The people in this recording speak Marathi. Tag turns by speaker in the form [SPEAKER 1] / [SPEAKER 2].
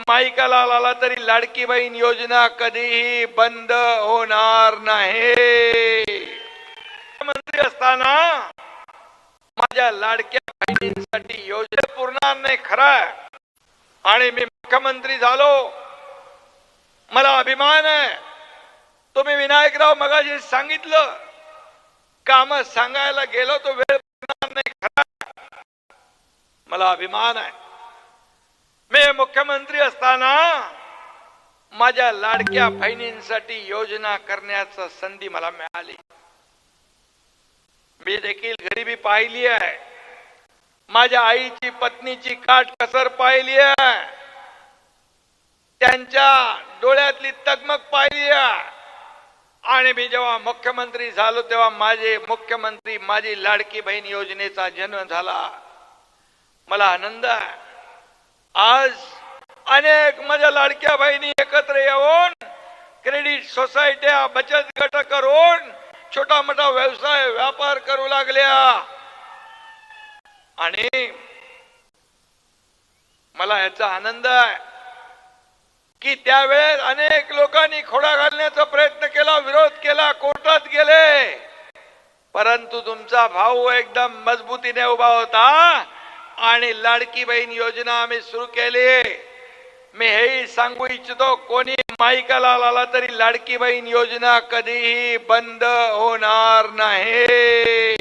[SPEAKER 1] माईकाला आला तरी लाडकी बहीण योजना कधीही बंद होणार नाही। मंत्री असताना माझ्या लाडक्या बहिणींसाठी योजना पुरणार नाही खरा, आणि मी मुख्यमंत्री झालो, मला अभिमान आहे। तुम्ही विनायकराव मगाशी सांगितलं, काम सांगायला गेलो तो वेळ पुरणार नाही खरा, मला अभिमान आहे। मी मुख्यमंत्री असताना माझ्या लाडक्या बहिणींसाठी योजना करण्याची संधी मला मिळाली। मी देखील गरिबी पाहिली आहे, माझ्या आईची पत्नीची काटकसर पाहिली आहे, त्यांच्या डोळ्यातली तगमग पाहिली आहे, आणि मी जेव्हा मुख्यमंत्री झालो तेव्हा माझे मुख्यमंत्री माझी लाडकी बहीण योजनेचा जन्म झाला। मला आनंद आहे। आज अनेक माझ्या लाडक्या बहिणी एकत्र येऊन क्रेडिट सोसायट्या बचत गट करून छोटा मोठा व्यवसाय व्यापार करू लागल्या, आणि मला याचा आनंद आहे की त्यावेळेस अनेक लोकांनी खोडा घालण्याचा प्रयत्न केला, विरोध केला, कोर्टात गेले, परंतु तुमचा भाऊ एकदम मजबूतीने उभा होता आणि लाडकी बहीण योजना आम्ही सुरू केली। मी हेही सांगू इच्छितो, कोणी माईकाला आला तरी लाडकी बहीण योजना कधीही बंद होणार नाही।